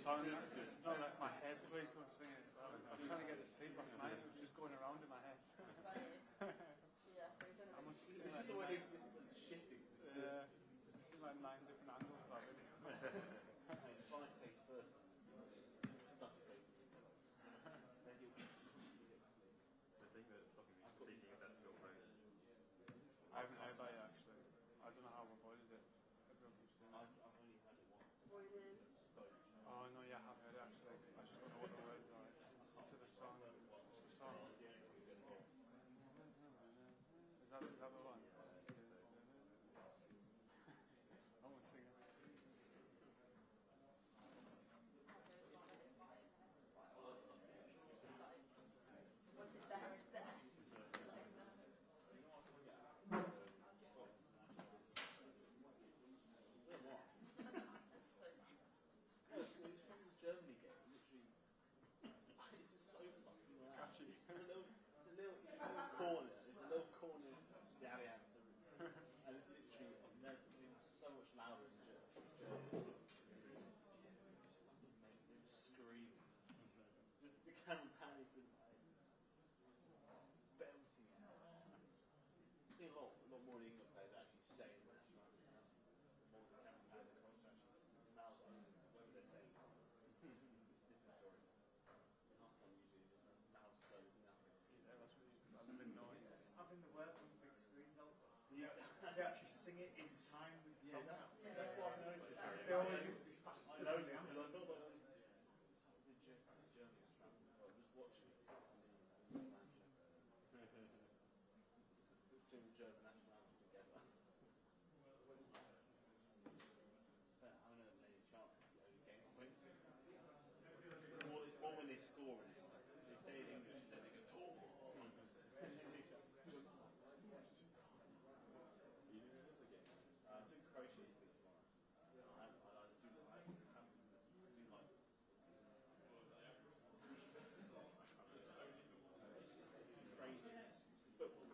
song. It's not like my head plays don't sing it. I was trying to get to sleep last night. It was just going around in my head. Yeah, so you've done I must sing This is the way it's shifting. Yeah, it's like 9 different angles of that video. Try face first. Stuff face. Then you. The thing that's stopping me from seeking is that feel phone. I haven't heard that yet, actually. I don't know how I've avoided it. Everyone keeps saying it. I've only had it once. avoided. Oh no, yeah, I have heard it actually. I just don't know what the words are. It's to the song. It's the song. Is that the one? I won't sing it. Once it's there, it's there. It's from the Germany game, literally. It's just so fucking loud. Catchy. It's a little corner. There's a little corner of the Allianz, and literally, I've never been so much louder in Germany. Screaming. Just the camera panning through the eyes. Belting it. I've seen a lot more England players actually saying what the more the camera pans across actually mouths on whatever they're saying. It's a different story. Half time usually just mouths closed and nothing. Yeah, that's really big noise. Having the words on the big screens help. Yeah. They actually sing it in time with the song. That's what I noticed. They always used to be faster. I noticed because I felt like the Germany was traveling. I was just watching it. Sing the German national anthem together. I don't know many chances it's the only game I went to. It's more when they score and they say it in English and then they go, oh! I think Croatia is this tomorrow. I do like it's crazy. Football.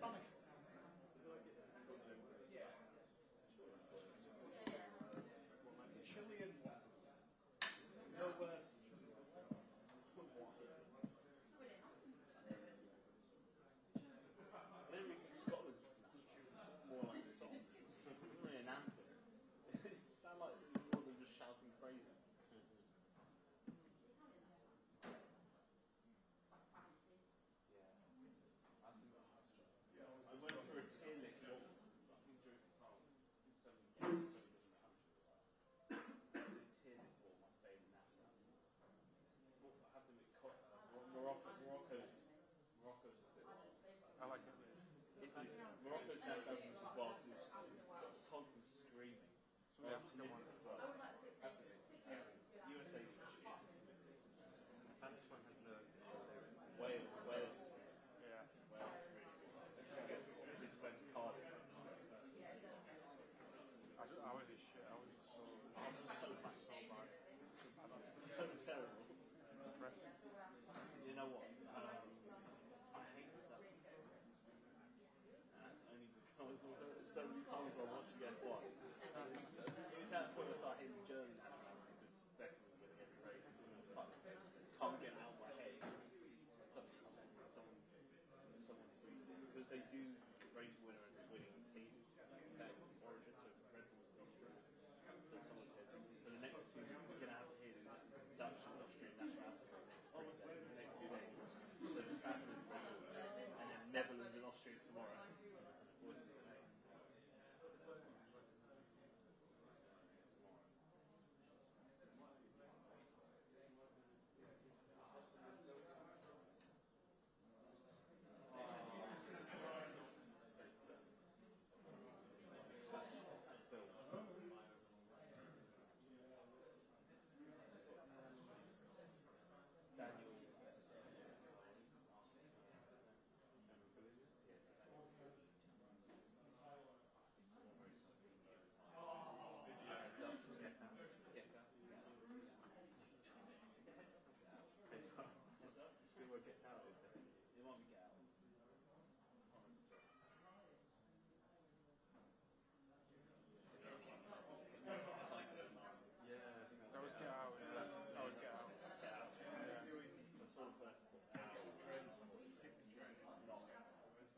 Spanish. Chilean one. No worse. I don't really think Scotland's just more like a song. It's not really an anthem. It sounds like more than just shouting phrases. I went for a tier list once, I think during the time, in some games, so it doesn't count. The tier list was my favourite national anthem. I have to admit, Morocco's a bit wild. I like it. Morocco's national anthem is wild, it's constant screaming. So we have to go on. Tunisia's as well. USA's shit. The Spanish one has no. Wales. Yeah. Wales is really good. I guess we just went to Cardiff. I was just shit. I was just so bad. So terrible. It's depressing. You know what? I hate that. And that's only because so many times I watch again what. It's at the point where I hate the German because Betis was winning every race. Can't get out of my head. Sometimes someone tweets it because they do race winner and winning teams. That origin, so Red Bull's in Austria. So someone said, for the next two, we're going to have to hear the Dutch and Austrian national anthem for the next 2 days. So Verstappen and Red Bull, and then Netherlands and Austria tomorrow. What is it today?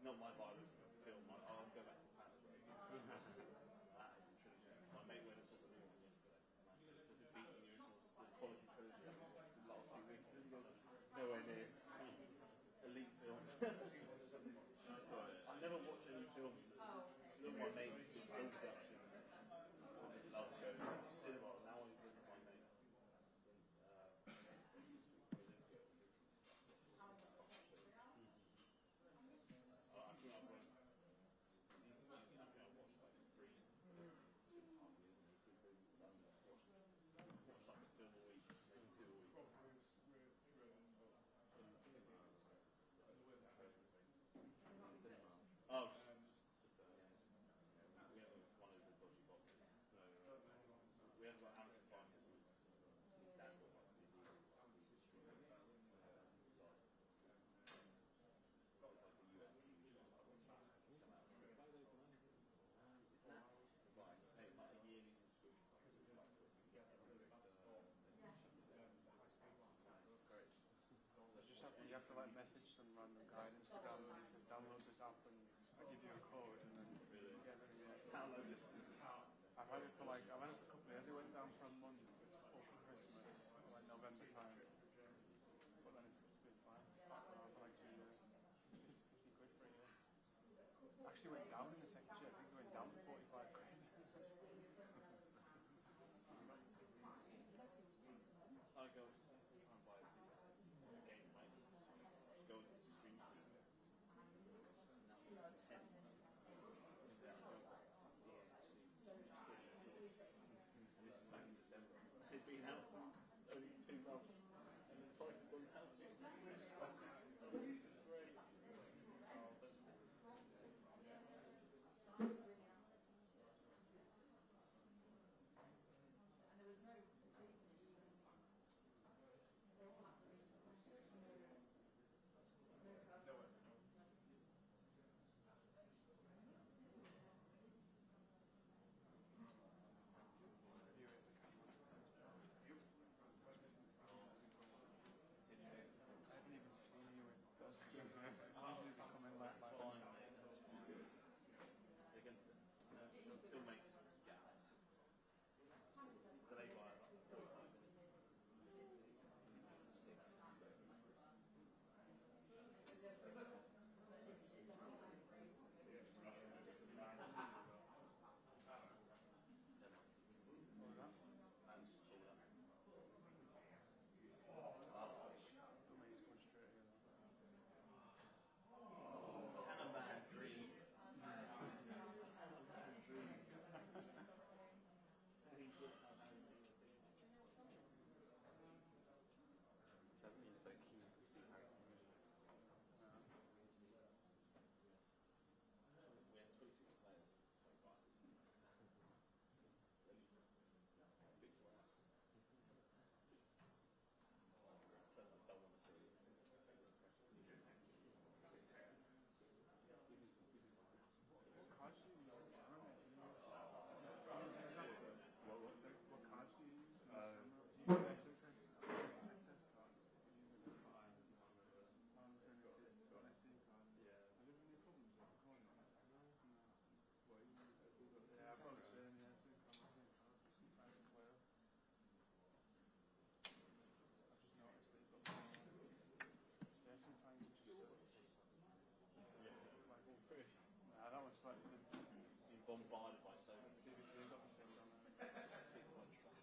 not my vibe of film. I'll go back to the past. That is a trilogy. My mate went and saw the new one yesterday, and I said, "Does it beat the original quality trilogy the last few weeks?" And he goes, "Nowhere near." Elite films. I never watched any film. Look, my mates do film production. Love goes to cinema. Now I'm with my mate. Oh, we have one of those dodgy boxes. No, we have like Amazon Prime. Dad got like the streaming. So it's like a US TV show. Come out. It's that right? Hey, like a yearly subscription. Great. You have to like message some random guy on Instagram and he says download this app and I give you a code and then Really? yeah, then Download this. I've had it for like a couple of years. It went down for a month over Christmas, like November time. But then it's been fine. For like 2 years. 50 quid for a year. Actually went down in the second year. I think it went down to 45 quid. I go try and buy the game, right? Just go to the stream. And now it's 10. And this is back in December. It's been out only 2 months. And the price has gone down. This is great. I haven't even seen you in person. Usually they come in like That's fine, mate. That's fine. They're going to they'll still make gaps. Delay by about 45 minutes. 6. Can a man dream? He just has to do it. Doesn't mean so keen to see Harry Kane. We have 26 players. 25. At least big to us. Doesn't don't want to see it. What cards do you use? I don't know. What cards do you use? Do you use access cards? Got an SD card. Yeah. Have you had any problems with recording on it? Yeah, I've got the same, yeah, same card. Sometimes it's clear. I've just noticed that you've got the yeah, sometimes it's just like all three. Nah, that one's like Being bombarded by so many BBC, they've got the same on there. sticks on track.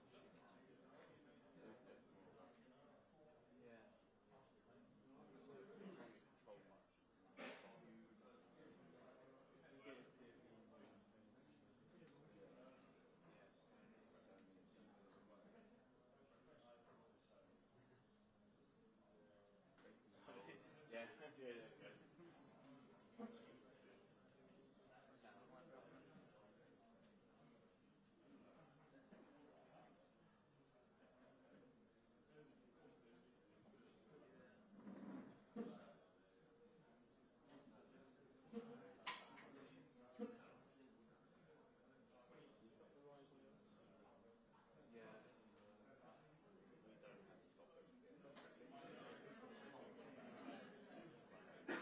Yeah. So you can't really control much. Yeah, yeah. We don't have to stop it.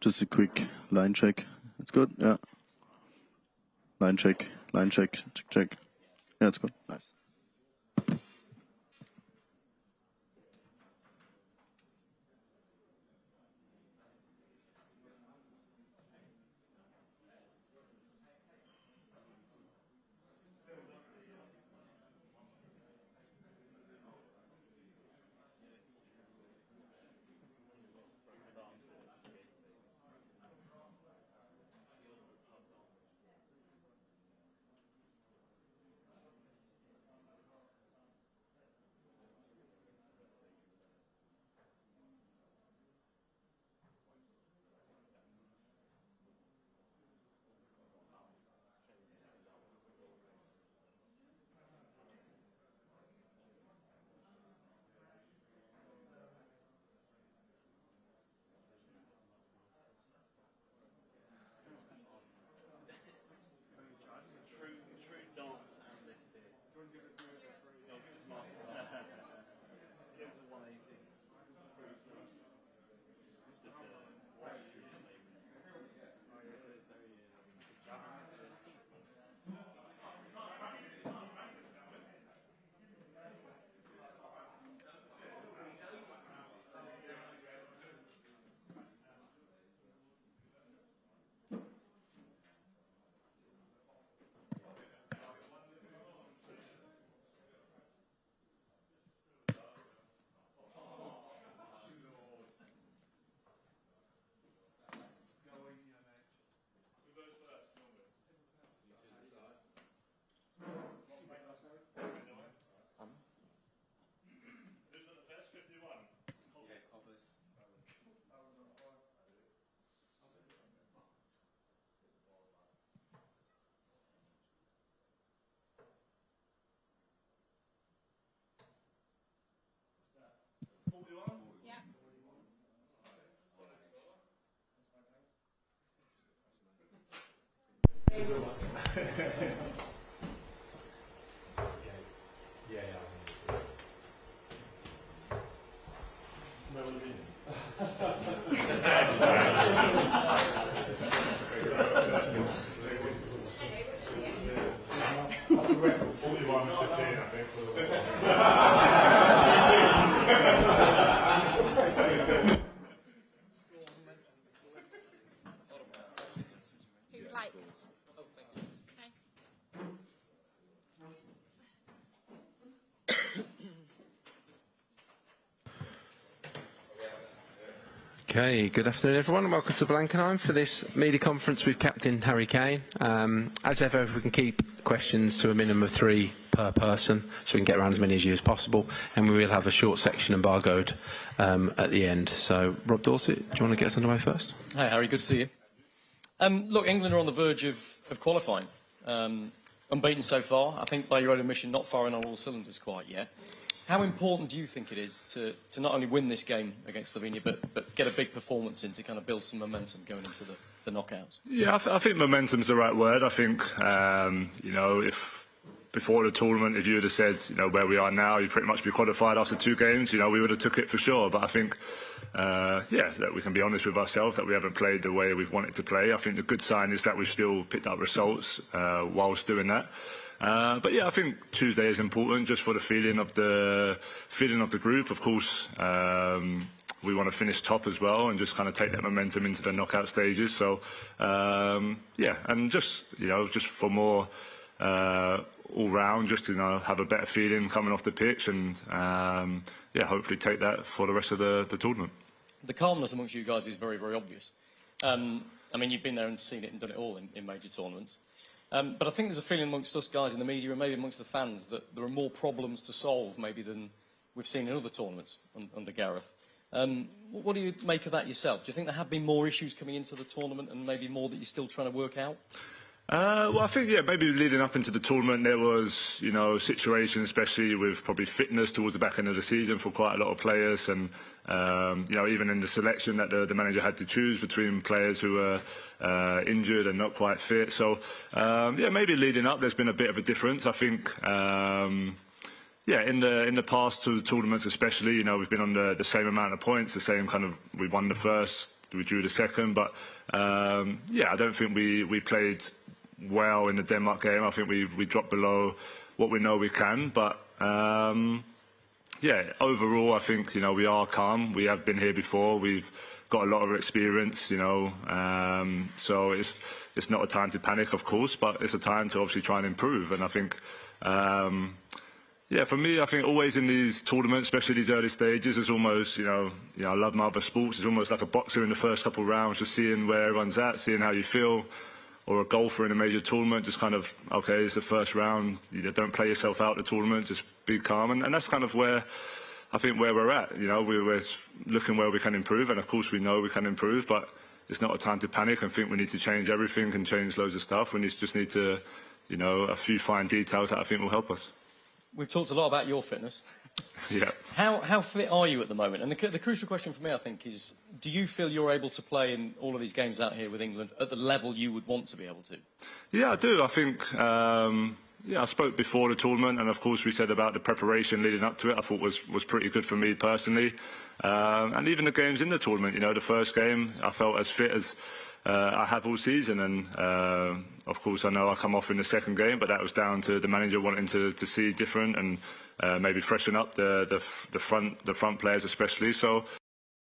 Just a quick line check. It's good. Yeah. Line check. Line check. Check. Check. Yeah, it's good. Nice. True dance analyst here. Do you want to give us a referee? No, give us a master. Give us a 180. Who'd like? Okay, good afternoon everyone and welcome to Blankenheim for this media conference with Captain Harry Kane. As ever, if we can keep questions to a minimum of 3 per person so we can get around as many as you as possible, and we will have a short section embargoed at the end. So, Rob Dorset, do you want to get us underway first? Hi Harry, good to see you. Look, England are on the verge of qualifying. Unbeaten so far, I think by your own admission, not firing on all cylinders quite yet. How important do you think it is to not only win this game against Slovenia, but get a big performance in to kind of build some momentum going into the knockouts? Yeah, I think momentum's the right word. I think, you know, if before the tournament, if you would have said, you know, where we are now, you'd pretty much be qualified after 2 games, you know, we would have took it for sure. But I think, yeah, that we can be honest with ourselves that we haven't played the way we've wanted to play. I think the good sign is that we've still picked up results whilst doing that. But yeah, I think Tuesday is important just for the feeling of the group. Of course, we want to finish top as well and just kind of take that momentum into the knockout stages. So yeah, and just just for more all round, just to have a better feeling coming off the pitch and yeah, hopefully take that for the rest of the tournament. The calmness amongst you guys is very, very obvious. I mean, you've been there and seen it and done it all in major tournaments. But I think there's a feeling amongst us guys in the media and maybe amongst the fans that there are more problems to solve maybe than we've seen in other tournaments under Gareth. What do you make of that yourself? Do you think there have been more issues coming into the tournament and maybe more that you're still trying to work out? Well, I think, yeah, maybe leading up into the tournament, there was, situations, especially with probably fitness towards the back end of the season for quite a lot of players. And, even in the selection that the manager had to choose between players who were injured and not quite fit. So, yeah, maybe leading up, there's been a bit of a difference. I think, yeah, in the past 2 tournaments especially, we've been on the same amount of points, the same kind of, we won the first we drew the second. But yeah, I don't think we played well in the Denmark game. I think we dropped below what we know we can. But yeah, overall, I think we are calm. We have been here before. We've got a lot of experience, so it's not a time to panic, of course, but it's a time to obviously try and improve. And I think, yeah, for me, I think always in these tournaments, especially these early stages, it's almost, I love my other sports. It's almost like a boxer in the first couple of rounds, just seeing where everyone's at, seeing how you feel. Or a golfer in a major tournament, just kind of, okay, it's the first round. Don't play yourself out the tournament, just be calm. And that's kind of where I think where we're at. We're looking where we can improve, and of course we know we can improve, but it's not a time to panic and think we need to change everything and change loads of stuff. We just need to, a few fine details that I think will help us. We've talked a lot about your fitness. Yeah. How fit are you at the moment? And the crucial question for me, I think, is do you feel you're able to play in all of these games out here with England at the level you would want to be able to? Yeah, I do. I think, I spoke before the tournament, and of course we said about the preparation leading up to it. I thought was pretty good for me personally. And even the games in the tournament, the first game, I felt as fit as I have all season. And of course, I know I come off in the second game, but that was down to the manager wanting to see different and maybe freshen up the front players especially. So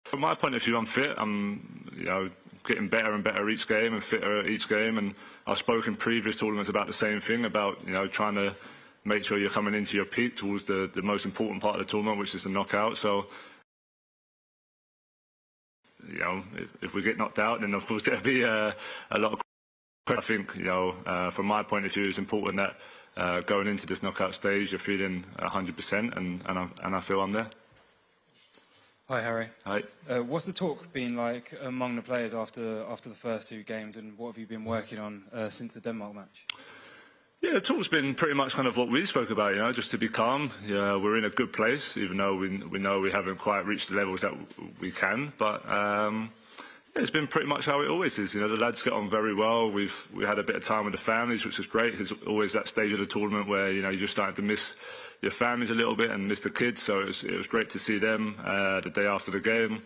from my point of view, I'm fit. I'm getting better and better each game and fitter each game. And I've spoken in previous tournaments about the same thing, about trying to make sure you're coming into your peak towards the most important part of the tournament, which is the knockout. So if we get knocked out, then of course there'll be a lot of. I think from my point of view, it's important that going into this knockout stage, you're feeling 100%, and I feel I'm there. Hi, Harry. Hi. What's the talk been like among the players after the first two games, and what have you been working on since the Denmark match? Yeah, the talk's been pretty much kind of what we spoke about, just to be calm. Yeah, we're in a good place, even though we know we haven't quite reached the levels that we can. But yeah, it's been pretty much how it always is. The lads get on very well. We had a bit of time with the families, which is great. There's always that stage of the tournament where you're just starting to miss your families a little bit and miss the kids. So it was great to see them the day after the game.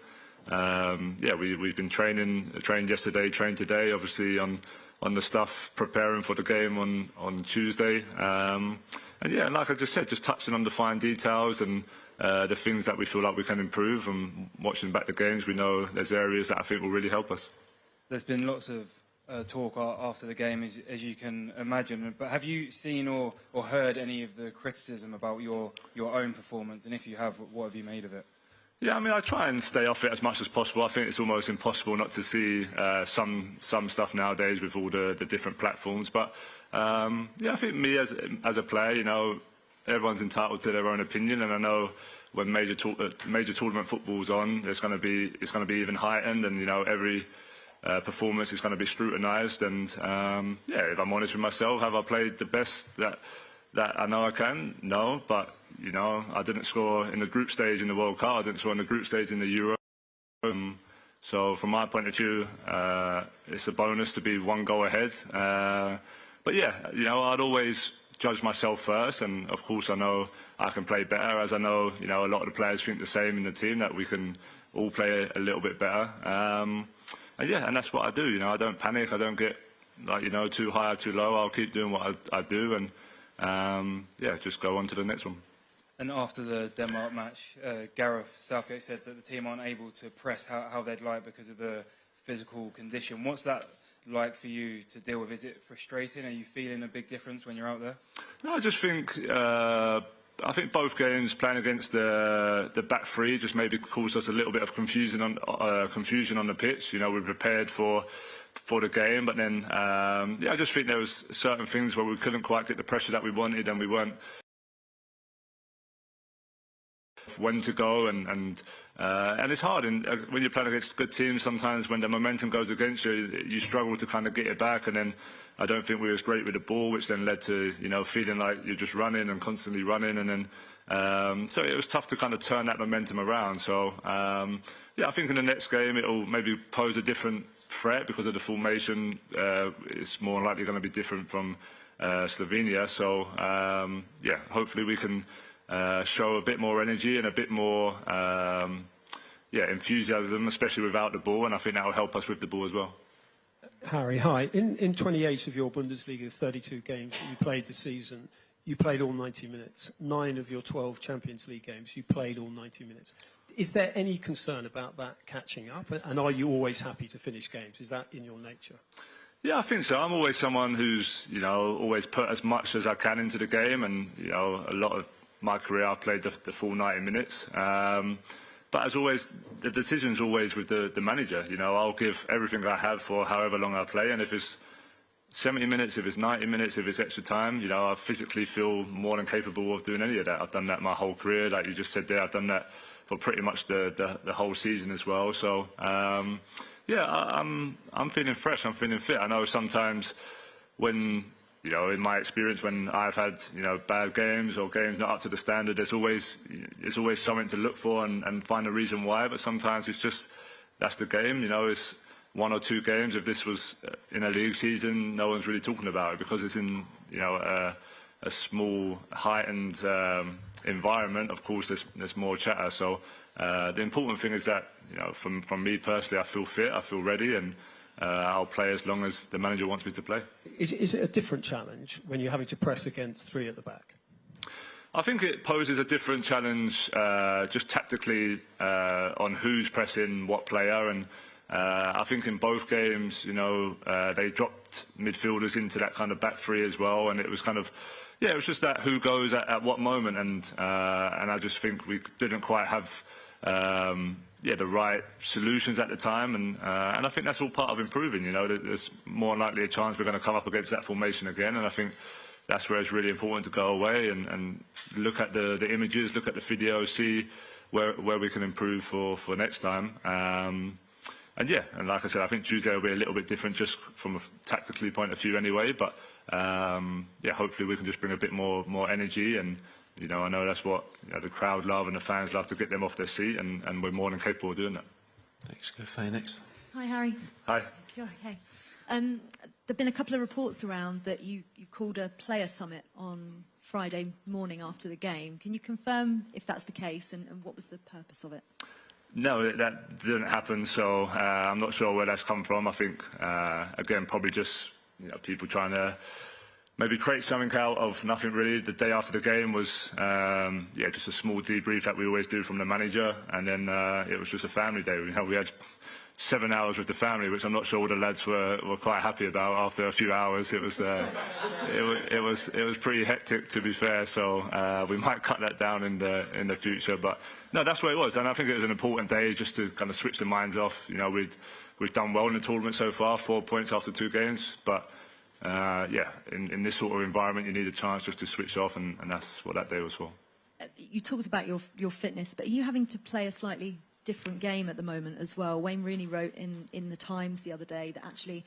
Yeah, we've been trained yesterday, trained today, obviously on the stuff preparing for the game on Tuesday. And yeah, like I just said, just touching on the fine details and the things that we feel like we can improve. And watching back the games, we know there's areas that I think will really help us. There's been lots of talk after the game, as you can imagine. But have you seen or heard any of the criticism about your own performance? And if you have, what have you made of it? Yeah, I mean, I try and stay off it as much as possible. I think it's almost impossible not to see some stuff nowadays with all the different platforms. But yeah, I think me as a player, everyone's entitled to their own opinion, and I know when major tournament football's on, it's going to be even heightened, and every performance is going to be scrutinised. And yeah, if I'm honest with myself, have I played the best that I know I can? No, but I didn't score in the group stage in the World Cup. I didn't score in the group stage in the Euro. So from my point of view, it's a bonus to be one goal ahead. But yeah, I'd always judge myself first, and of course I know I can play better, as I know a lot of the players think the same in the team, that we can all play a little bit better. And yeah, and that's what I do. I don't panic. I don't get too high or too low. I'll keep doing what I do, and yeah, just go on to the next one. And after the Denmark match, Gareth Southgate said that the team aren't able to press how they'd like because of the physical condition. What's that like for you to deal with? Is it frustrating? Are you feeling a big difference when you're out there? No, I just think I think both games playing against the back three just maybe caused us a little bit of confusion on the pitch. We prepared for the game, but then yeah, I just think there was certain things where we couldn't quite get the pressure that we wanted, and we weren't when to go, and it's hard. And when you're playing against good teams, sometimes when the momentum goes against you, you struggle to kind of get it back. And then I don't think we were as great with the ball, which then led to feeling like you're just running and constantly running. And then so it was tough to kind of turn that momentum around. So yeah, I think in the next game it'll maybe pose a different threat because of the formation. It's more likely going to be different from Slovenia. So yeah, hopefully we can show a bit more energy and a bit more enthusiasm, especially without the ball, and I think that will help us with the ball as well. Harry, hi. In 28 of your Bundesliga 32 games that you played this season, you played all 90 minutes. 9 of your 12 Champions League games, you played all 90 minutes. Is there any concern about that catching up? And are you always happy to finish games? Is that in your nature? Yeah, I think so. I'm always someone who's, always put as much as I can into the game. And, a lot of my career, I've played the full 90 minutes. But as always, the decision's always with the manager. I'll give everything I have for however long I play. And if it's 70 minutes, if it's 90 minutes, if it's extra time, I physically feel more than capable of doing any of that. I've done that my whole career. Like you just said there, I've done that for pretty much the whole season as well. So, I'm feeling fresh. I'm feeling fit. I know sometimes when, in my experience, when I've had, bad games or games not up to the standard, there's always something to look for and find a reason why. But sometimes it's just, that's the game. It's 1 or 2 games. If this was in a league season, no one's really talking about it because it's in, a small, heightened environment. Of course, there's more chatter. So the important thing is that, from me personally, I feel fit, I feel ready, and I'll play as long as the manager wants me to play. Is it a different challenge when you're having to press against 3 at the back? I think it poses a different challenge just tactically on who's pressing what player. And I think in both games, they dropped midfielders into that kind of back 3 as well. And it was kind of, it was just that who goes at what moment. And I just think we didn't quite have the right solutions at the time, and I think that's all part of improving. There's more likely a chance we're going to come up against that formation again, and I think that's where it's really important to go away and look at the images, look at the videos, see where we can improve for next time. And like I said, I think Tuesday will be a little bit different just from a tactically point of view anyway, but hopefully we can just bring a bit more energy. And I know that's what the crowd love and the fans love, to get them off their seat, and we're more than capable of doing that. Thanks. Go Faye next. Hi, Harry. Hi. You're okay. There've been a couple of reports around that you called a player summit on Friday morning after the game. Can you confirm if that's the case, and what was the purpose of it? No, that didn't happen, so I'm not sure where that's come from. I think, again, probably just people trying to maybe create something out of nothing really. The day after the game was, just a small debrief that we always do from the manager, and then it was just a family day. We had 7 hours with the family, which I'm not sure all the lads were quite happy about. After a few hours, it was pretty hectic, to be fair. So we might cut that down in the future. But no, that's what it was, and I think it was an important day just to kind of switch the minds off. We've done well in the tournament so far, 4 points after 2 games, but. In this sort of environment, you need a chance just to switch off, and that's what that day was for. You talked about your fitness, but are you having to play a slightly different game at the moment as well? Wayne Rooney wrote in the Times the other day that actually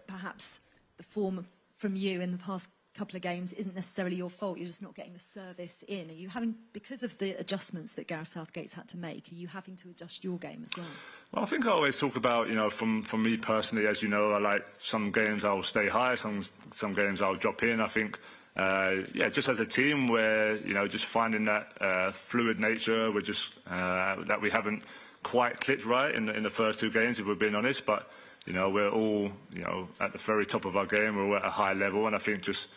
perhaps the form from you in the past couple of games isn't necessarily your fault. You're just not getting the service in. Are you having, because of the adjustments that Gareth Southgate's had to make, are you having to adjust your game as well? Well, I think I always talk about, from me personally, as you know, I like some games I'll stay high, some games I'll drop in. I think, just as a team, we're, just finding that fluid nature. We're just, that we haven't quite clicked right in the first 2 games, if we're being honest, but, we're all, at the very top of our game. We're all at a high level, and I think just,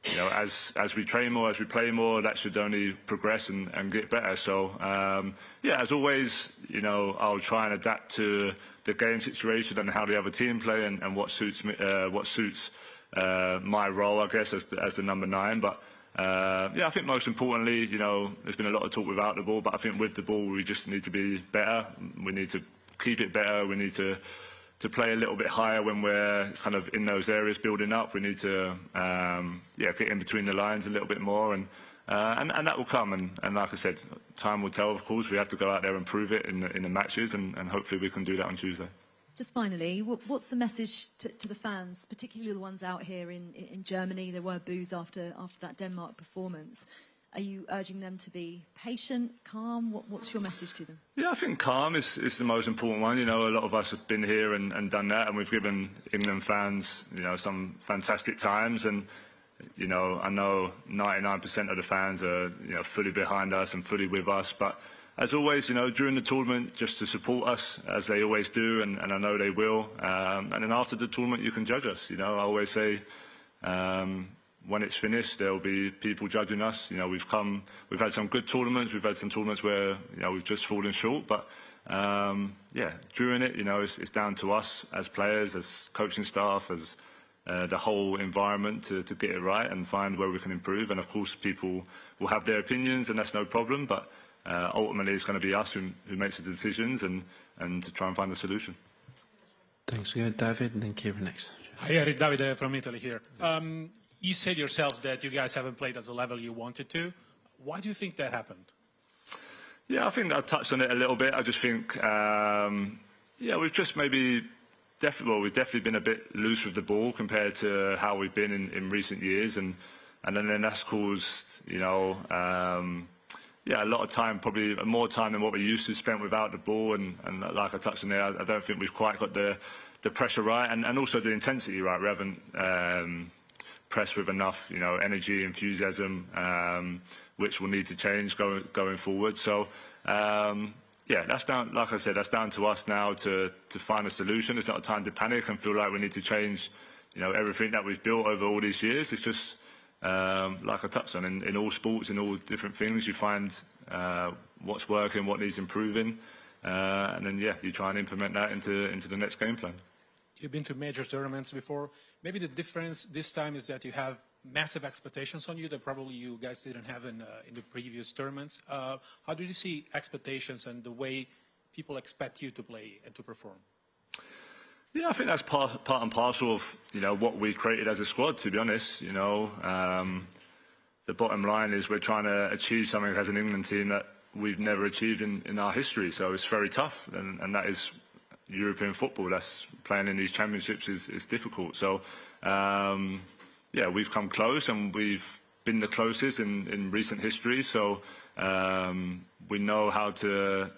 as we train more, as we play more, that should only progress and get better. So, as always, I'll try and adapt to the game situation and how the other team play and what suits me, what suits my role, I guess, as the number 9. But I think most importantly, there's been a lot of talk without the ball, but I think with the ball, we just need to be better. We need to keep it better. We need to play a little bit higher when we're kind of in those areas building up. We need to get in between the lines a little bit more, and that will come. And like I said, time will tell. Of course, we have to go out there and prove it in the matches, and hopefully we can do that on Tuesday. Just finally, what's the message to the fans, particularly the ones out here in Germany? There were boos after that Denmark performance. Are you urging them to be patient, calm? What's your message to them? Yeah, I think calm is the most important one. A lot of us have been here and done that, and we've given England fans, some fantastic times. And, I know 99% of the fans are, fully behind us and fully with us. But as always, during the tournament, just to support us, as they always do, and I know they will. And then after the tournament, you can judge us. I always say, when it's finished, there will be people judging us. We've had some good tournaments. We've had some tournaments where, we've just fallen short. But, during it, it's down to us as players, as coaching staff, as the whole environment to get it right and find where we can improve. And, of course, people will have their opinions, and that's no problem. But ultimately, it's going to be us who makes the decisions and to try and find the solution. Thanks. We go David and then Kieran next. Hi, Eric. David from Italy here. You said yourself that you guys haven't played at the level you wanted to. Why do you think that happened? Yeah, I think I touched on it a little bit. I just think, we've just maybe we've definitely been a bit loose with the ball compared to how we've been in recent years, and then that's caused, a lot of time, probably more time than what we used to spend without the ball, and like I touched on there, I don't think we've quite got the pressure right, and also the intensity right. We haven't pressed with enough, energy, enthusiasm, which will need to change going forward. So, that's down. Like I said, that's down to us now to find a solution. It's not a time to panic and feel like we need to change, everything that we've built over all these years. It's just like I touched on in all sports, in all different things, you find what's working, what needs improving, and then you try and implement that into the next game plan. You've been to major tournaments before. Maybe the difference this time is that you have massive expectations on you that probably you guys didn't have in the previous tournaments. How do you see expectations and the way people expect you to play and to perform? Yeah, I think that's part and parcel of what we created as a squad. To be honest, the bottom line is we're trying to achieve something as an England team that we've never achieved in our history. So it's very tough, and that is European football. That's playing in these championships is difficult. So we've come close, and we've been the closest in recent history. So we know how to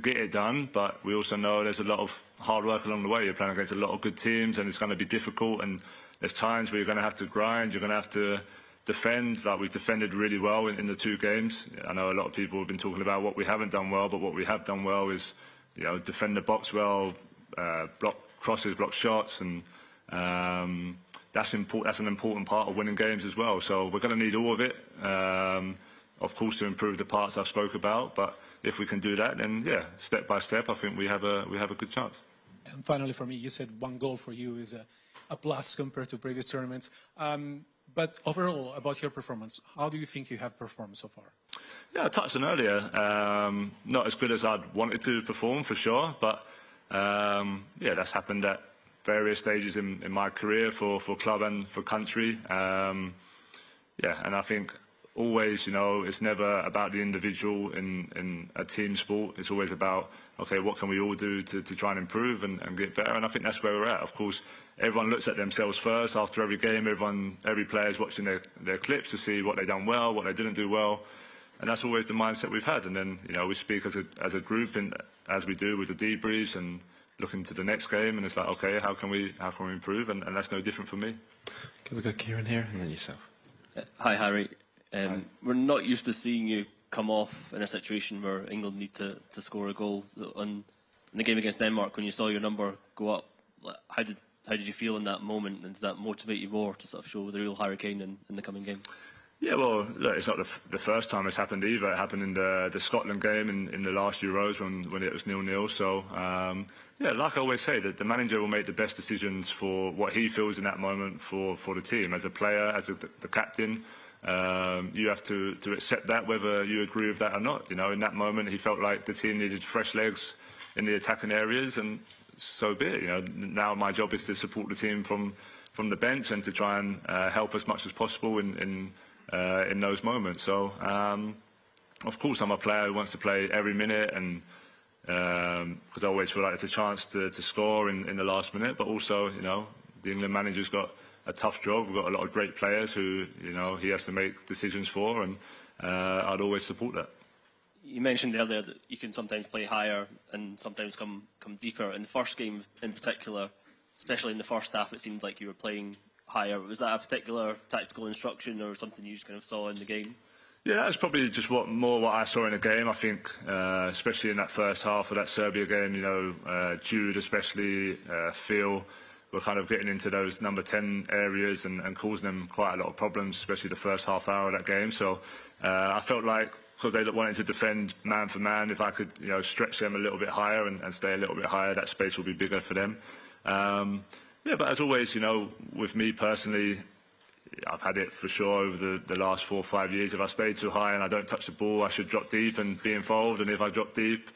get it done, but we also know there's a lot of hard work along the way. You're playing against a lot of good teams, and it's going to be difficult, and there's times where you're going to have to grind, you're going to have to defend, like we've defended really well in the two games. I know a lot of people have been talking about what we haven't done well, but what we have done well is defend the box well, block crosses, block shots, and that's important. That's an important part of winning games as well. So we're going to need all of it, of course, to improve the parts I spoke about. But if we can do that, then step by step, I think we have a good chance. And finally, for me, you said one goal for you is a plus compared to previous tournaments. But overall, about your performance, how do you think you have performed so far? Yeah, I touched on earlier. Not as good as I'd wanted to perform, for sure. But, that's happened at various stages in my career for club and for country. And I think always, it's never about the individual in a team sport. It's always about, okay, what can we all do to try and improve and get better? And I think that's where we're at. Of course, everyone looks at themselves first after every game. Every player is watching their clips to see what they've done well, what they didn't do well. And that's always the mindset we've had. And then, we speak as a group, and as we do with the debriefs and looking to the next game. And it's like, okay, how can we improve? And that's no different for me. Can we go Kieran here and then yourself? Hi, Harry. We're not used to seeing you come off in a situation where England need to score a goal. In the game against Denmark, when you saw your number go up, how did you feel in that moment? And does that motivate you more to sort of show the real Harry Kane in the coming game? Yeah, well, look, it's not the first time it's happened either. It happened in the Scotland game in the last Euros when it was 0-0. So, like I always say, that the manager will make the best decisions for what he feels in that moment for the team. As a player, as the captain, you have to accept that, whether you agree with that or not. In that moment, he felt like the team needed fresh legs in the attacking areas, and so be it. Now my job is to support the team from the bench and to try and help as much as possible in those moments. So, of course, I'm a player who wants to play every minute, and because I always feel like it's a chance to score in the last minute. But also, the England manager's got a tough job. We've got a lot of great players who, he has to make decisions for, and I'd always support that. You mentioned earlier that you can sometimes play higher and sometimes come deeper. In the first game in particular, especially in the first half, it seemed like you were playing higher. Was that a particular tactical instruction or something you just kind of saw in the game? Yeah, that's probably just what I saw in the game. I think, especially in that first half of that Serbia game, Jude especially, Phil, were kind of getting into those number 10 areas and causing them quite a lot of problems, especially the first half hour of that game. So I felt like, because they wanted to defend man for man, if I could stretch them a little bit higher and stay a little bit higher, that space will be bigger for them. But as always, with me personally, I've had it for sure over the last 4 or 5 years. If I stay too high and I don't touch the ball, I should drop deep and be involved. And if I drop deep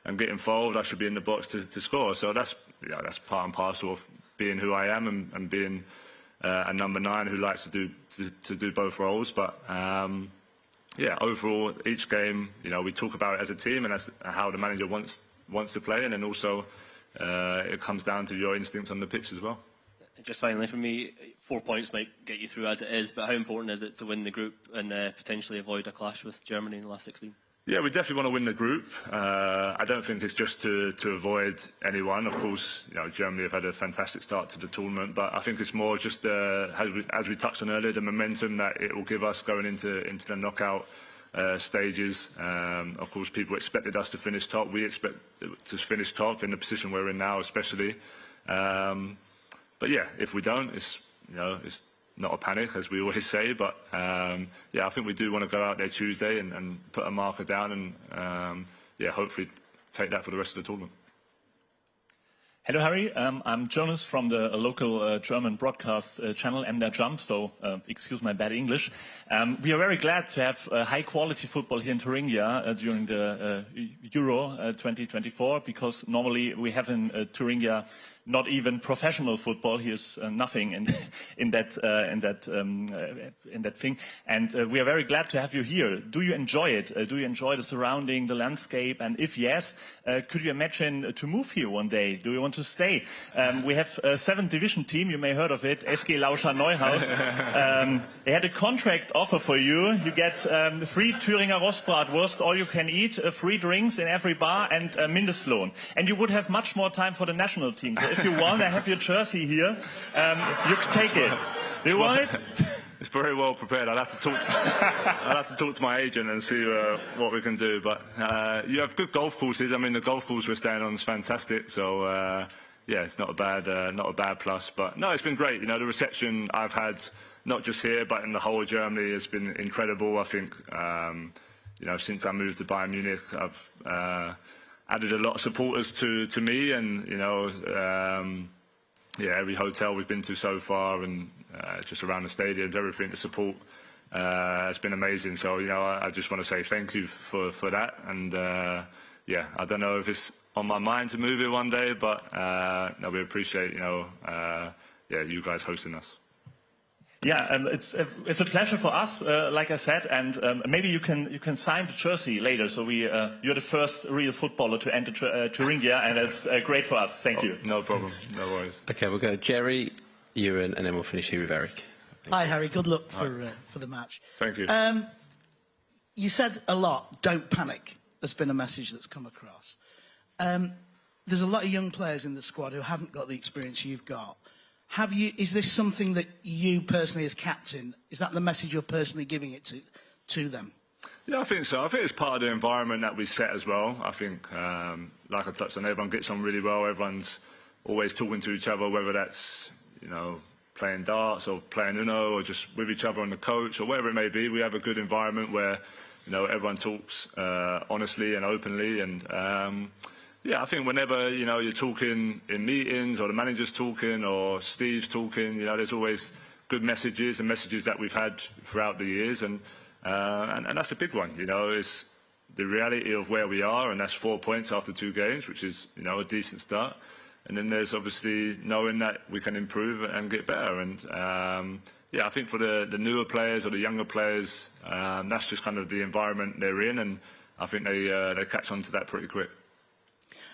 and get involved, I should be in the box to score. So that's part and parcel of being who I am and being a number 9 who likes to do both roles. But overall, each game, we talk about it as a team and as how the manager wants to play, and then also it comes down to your instincts on the pitch as well. Just finally, for me, 4 points might get you through as it is, but how important is it to win the group and potentially avoid a clash with Germany in the last 16? Yeah, we definitely want to win the group. I don't think it's just to avoid anyone. Of course, Germany have had a fantastic start to the tournament, but I think it's more just, as we touched on earlier, the momentum that it will give us going into the knockout stages. Of course, people expected us to finish top. We expect to finish top in the position we're in now, especially. But yeah, if we don't, it's not a panic, as we always say. But I think we do want to go out there Tuesday and put a marker down and hopefully take that for the rest of the tournament. Hello, Harry. I'm Jonas from the local German broadcast channel, MDR Jump, so excuse my bad English. We are very glad to have high-quality football here in Thuringia during the Euro 2024, because normally we have in Thuringia not even professional football. Here's nothing in that thing, and we are very glad to have you here. Do you enjoy it? Do you enjoy the surrounding, the landscape? And if yes, could you imagine to move here one day? Do you want to stay? We have a 7th division team. You may heard of it, SG Lauscher Neuhaus. They had a contract offer for you. You get free Thüringer Rostbratwurst, all you can eat, free drinks in every bar, and Mindestlohn. And you would have much more time for the national team. So if you want, I have your jersey here. You can take it. Do you want it? It's very well prepared. I'll have to talk to my agent and see what we can do. But you have good golf courses. I mean, the golf course we're staying on is fantastic. So it's not a bad plus. But no, it's been great. The reception I've had, not just here but in the whole of Germany, has been incredible. I think since I moved to Bayern Munich, I've added a lot of supporters to me, and every hotel we've been to so far, and just around the stadiums, everything, the support has been amazing. So I just want to say thank you for that, and I don't know if it's on my mind to move here one day, but we appreciate you guys hosting us. Yeah, it's a pleasure for us, like I said, and maybe you can sign the jersey later. So you're the first real footballer to enter Thuringia, and it's great for us. Thank you. No problem. No worries. Okay, we'll go Jerry, Ewan, and then we'll finish here with Eric. Hi, Harry. Good luck for the match. Thank you. You said a lot. Don't panic. Has been a message that's come across. There's a lot of young players in the squad who haven't got the experience you've got. Is this something that you personally as captain, is that the message you're personally giving it to them? Yeah, I think so. I think it's part of the environment that we set as well. I think, like I touched on, everyone gets on really well. Everyone's always talking to each other, whether that's, playing darts or playing Uno or just with each other on the coach or whatever it may be. We have a good environment where, everyone talks honestly and openly, and I think whenever, you're talking in meetings or the manager's talking or Steve's talking, there's always good messages and messages that we've had throughout the years. And that's a big one, it's the reality of where we are, and that's 4 points after 2 games, which is, a decent start. And then there's obviously knowing that we can improve and get better. And I think for the newer players or the younger players, that's just kind of the environment they're in. And I think they catch on to that pretty quick.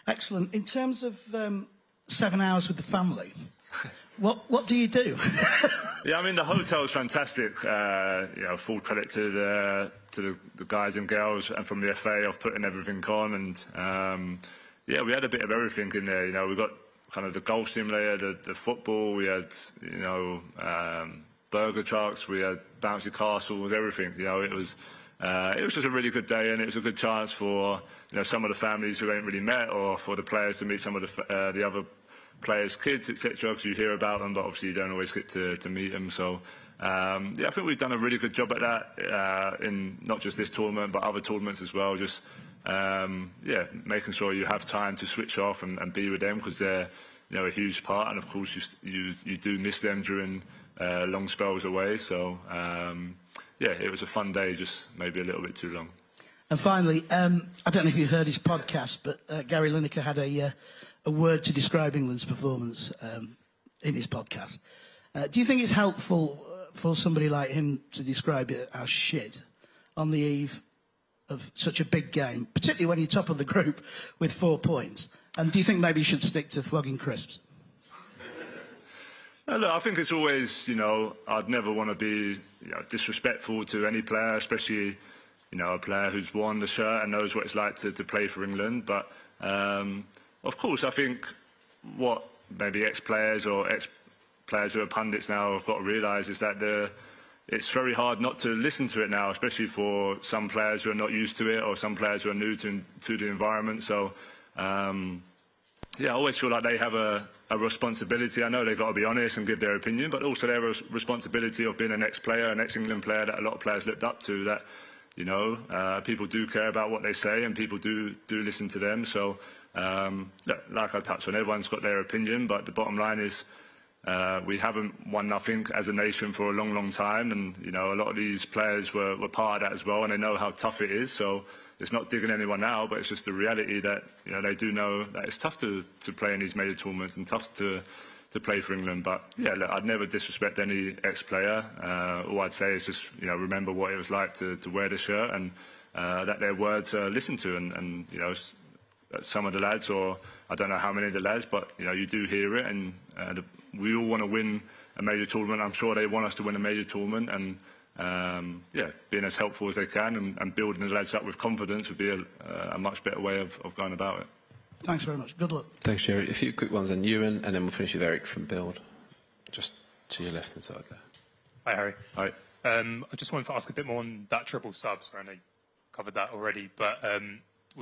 Excellent. In terms of 7 hours with the family, what do you do? Yeah, I mean, the hotel's fantastic. Full credit to the guys and girls and from the FA of putting everything on. And we had a bit of everything in there. We got kind of the golf simulator, the football. We had burger trucks. We had bouncy castles. Everything. It was it was just a really good day, and it was a good chance for some of the families who ain't really met, or for the players to meet some of the other players' kids, etc. Because you hear about them, but obviously you don't always get to meet them. So I think we've done a really good job at that in not just this tournament but other tournaments as well. Just making sure you have time to switch off and be with them, because they're a huge part, and of course you do miss them during long spells away. So it was a fun day, just maybe a little bit too long. And finally, I don't know if you heard his podcast, but Gary Lineker had a word to describe England's performance in his podcast. Do you think it's helpful for somebody like him to describe it as shit on the eve of such a big game, particularly when you're top of the group with 4 points? And do you think maybe you should stick to flogging crisps? No, look, I think it's always, I'd never want to be disrespectful to any player, especially, a player who's worn the shirt and knows what it's like to play for England. But, of course, I think what maybe ex-players or ex-players who are pundits now have got to realise is that it's very hard not to listen to it now, especially for some players who are not used to it, or some players who are new to the environment. So, I always feel like they have a responsibility. I know they've got to be honest and give their opinion, but also they have a responsibility of being an ex-player, an ex-England player that a lot of players looked up to, that, people do care about what they say, and people do listen to them. So, like I touched on, everyone's got their opinion, but the bottom line is we haven't won nothing as a nation for a long, long time, and, a lot of these players were part of that as well, and they know how tough it is. So it's not digging anyone out, but it's just the reality that, they do know that it's tough to play in these major tournaments and tough to play for England. But, look, I'd never disrespect any ex-player. All I'd say is just, remember what it was like to wear the shirt, and that their words are listened to. And some of the lads, or I don't know how many of the lads, but, you do hear it, and we all want to win a major tournament. I'm sure they want us to win a major tournament, and being as helpful as they can and building the lads up with confidence would be a much better way of going about it. Thanks very much. Good luck. Thanks, Jerry. A few quick ones on Ewan, and then we'll finish with Eric from Build. Just to your left-hand side there. Hi, Harry. Hi. I just wanted to ask a bit more on that triple sub. Sorry, I know you covered that already, but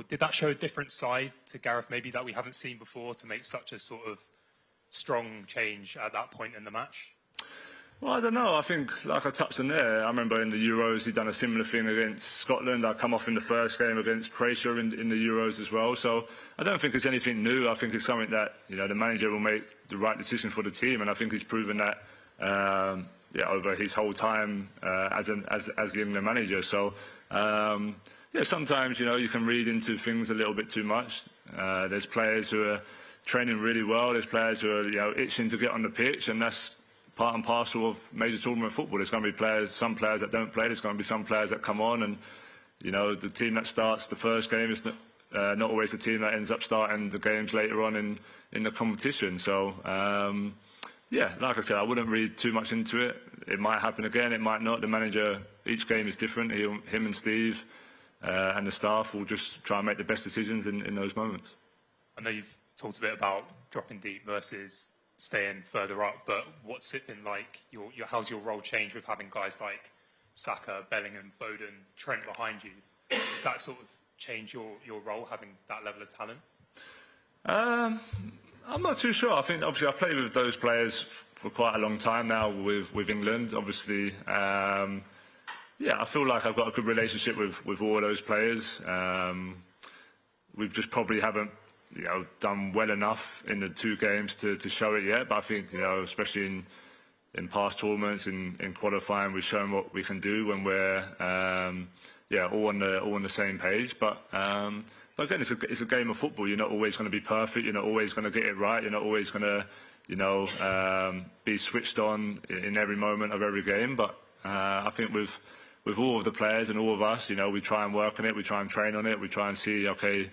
did that show a different side to Gareth maybe that we haven't seen before, to make such a sort of strong change at that point in the match? Well, I don't know. I think, like I touched on there, I remember in the Euros he'd done a similar thing against Scotland. I come off in the first game against Croatia in the Euros as well. So I don't think it's anything new. I think it's something that the manager will make the right decision for the team, and I think he's proven that over his whole time as the England manager. So sometimes you can read into things a little bit too much. There's players who are training really well. There's players who are itching to get on the pitch, and that's part and parcel of major tournament football. There's going to be some players that don't play. There's going to be some players that come on, and the team that starts the first game is not always the team that ends up starting the games later on in the competition. So like I said, I wouldn't read too much into it. It might happen again, it might not. The manager, each game is different. Him and Steve and the staff will just try and make the best decisions in those moments. I know you've talked a bit about dropping deep versus staying further up, but what's it been like? How's your role changed with having guys like Saka, Bellingham, Foden, Trent behind you? Does that sort of change your role, having that level of talent? I'm not too sure. I think obviously I've played with those players for quite a long time now with England. Obviously, I feel like I've got a good relationship with all of those players. We just probably haven't done well enough in the 2 games to show it yet. But I think, especially in past tournaments, in qualifying, we've shown what we can do when we're, all on the same page. But again, it's a game of football. You're not always going to be perfect. You're not always going to get it right. You're not always going to, be switched on in every moment of every game. But I think with all of the players and all of us, we try and work on it. We try and train on it. We try and see, okay,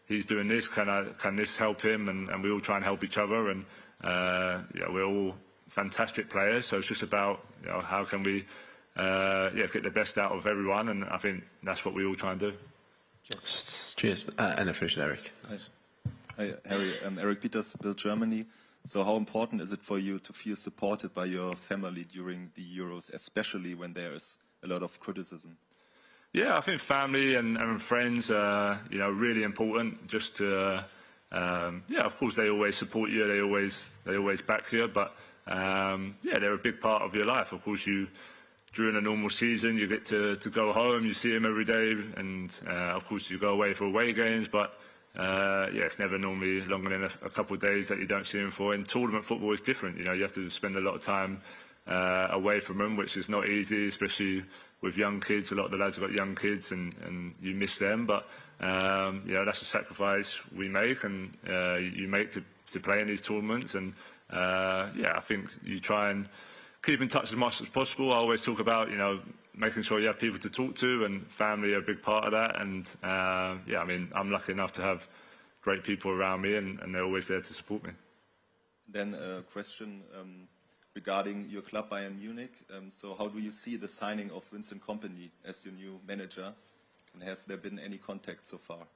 he's doing this, can this help him? And we all try and help each other. And we're all fantastic players, so it's just about how can we get the best out of everyone, and I think that's what we all try and do. Cheers. And a finish, Eric. Nice. Hi, Harry. Eric Peters, Build Germany. So how important is it for you to feel supported by your family during the Euros, especially when there is a lot of criticism? Yeah, I think family and friends are, really important. Just to, of course they always support you, they always back you, but they're a big part of your life. Of course, during a normal season, you get to go home, you see them every day, and of course you go away for away games, but it's never normally longer than a couple of days that you don't see them for. And tournament football is different. You have to spend a lot of time away from them, which is not easy, especially with young kids. A lot of the lads have got young kids, and you miss them. But that's a sacrifice we make, and you make to play in these tournaments. And I think you try and keep in touch as much as possible. I always talk about making sure you have people to talk to, and family are a big part of that. And I'm lucky enough to have great people around me, and they're always there to support me. Then a question regarding your club, Bayern Munich. So how do you see the signing of Vincent Kompany as your new manager? And has there been any contact so far?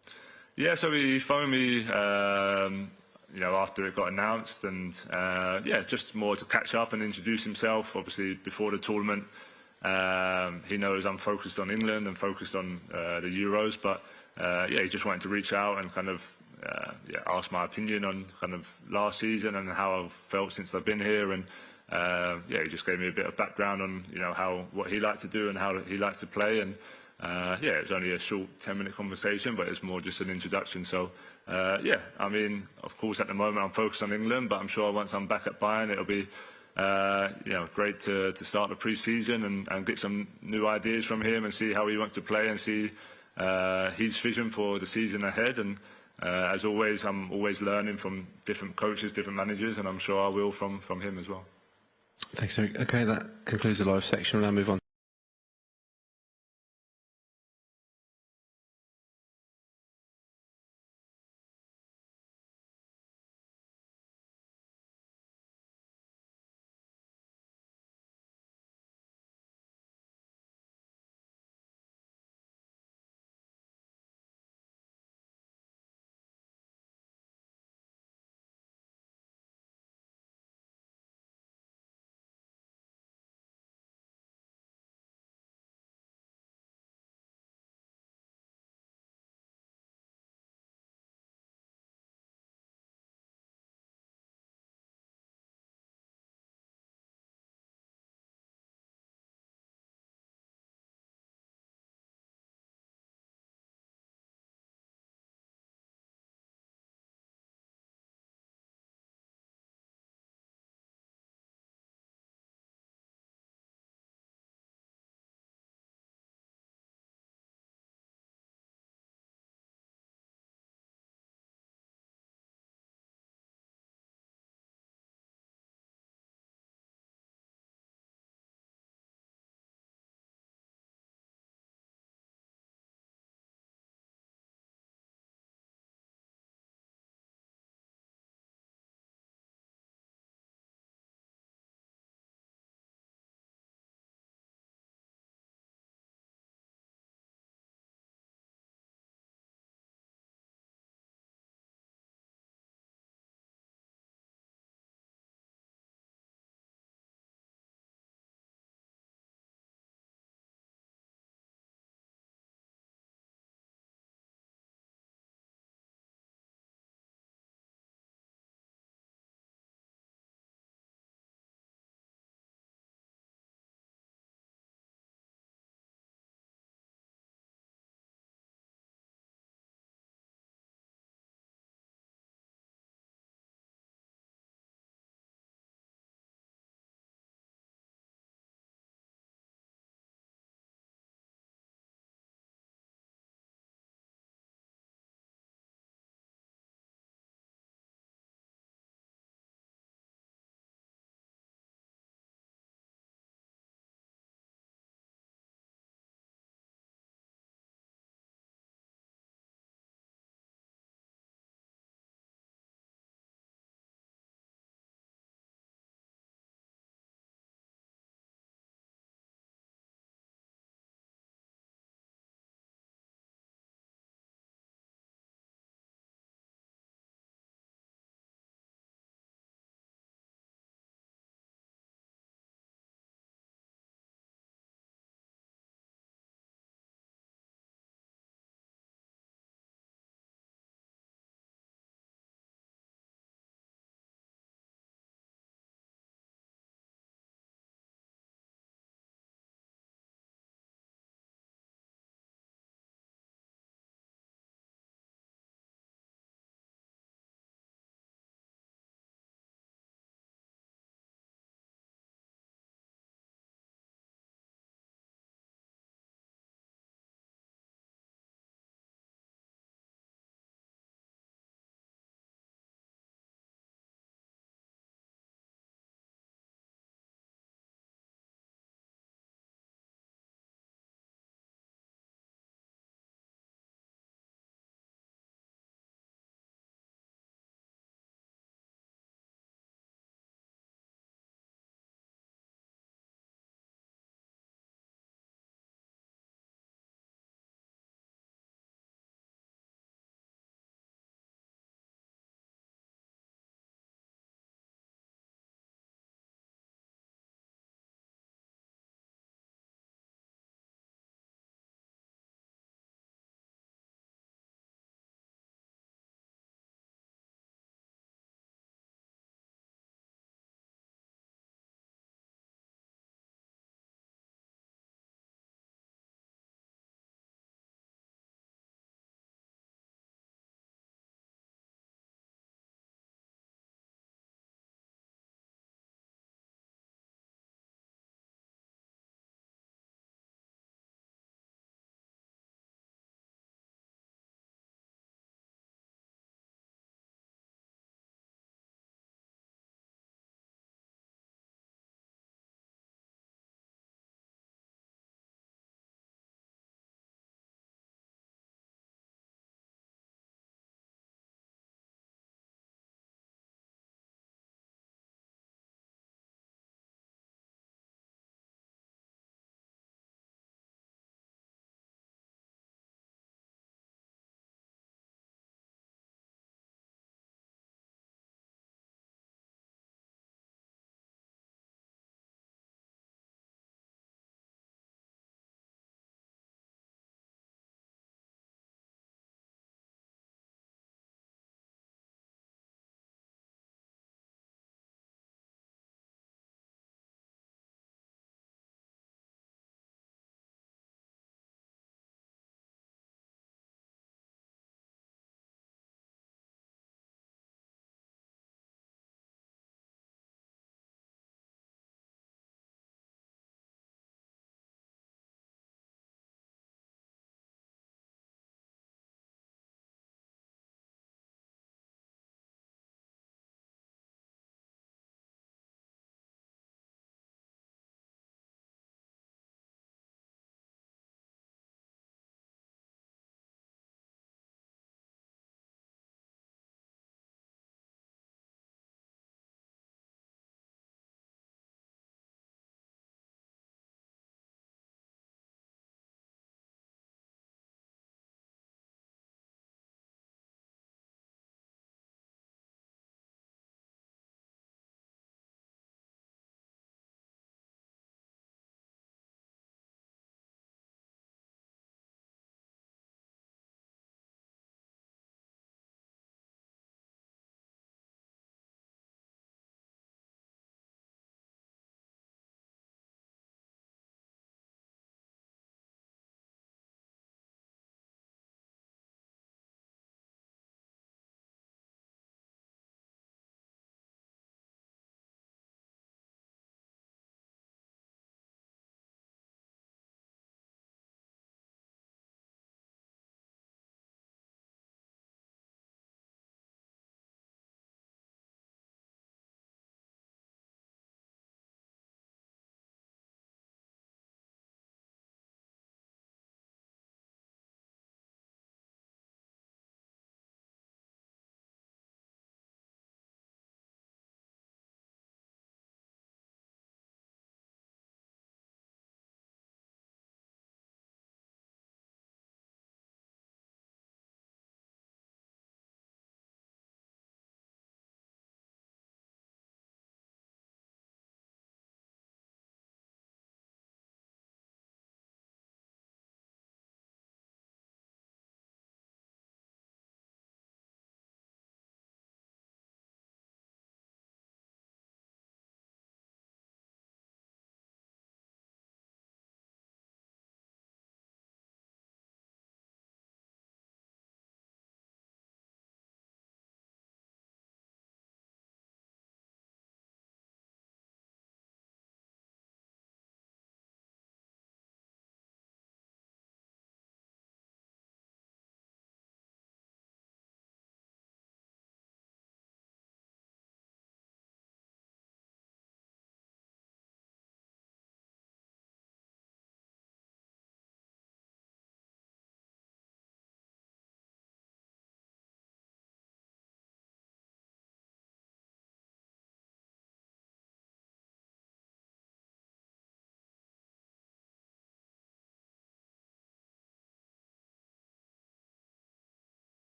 Yeah, so he phoned me, after it got announced, and just more to catch up and introduce himself. Obviously, before the tournament, he knows I'm focused on England and focused on the Euros, but he just wanted to reach out and kind of ask my opinion on kind of last season and how I've felt since I've been here. And he just gave me a bit of background on what he liked to do and how he liked to play. And it was only a short 10-minute conversation, but it's more just an introduction. So of course at the moment I'm focused on England, but I'm sure once I'm back at Bayern it'll be great to start the pre-season and get some new ideas from him and see how he wants to play and see his vision for the season ahead. And as always, I'm always learning from different coaches, different managers, and I'm sure I will from him as well. Thanks, Eric. Okay, that concludes the live section. We'll now move on.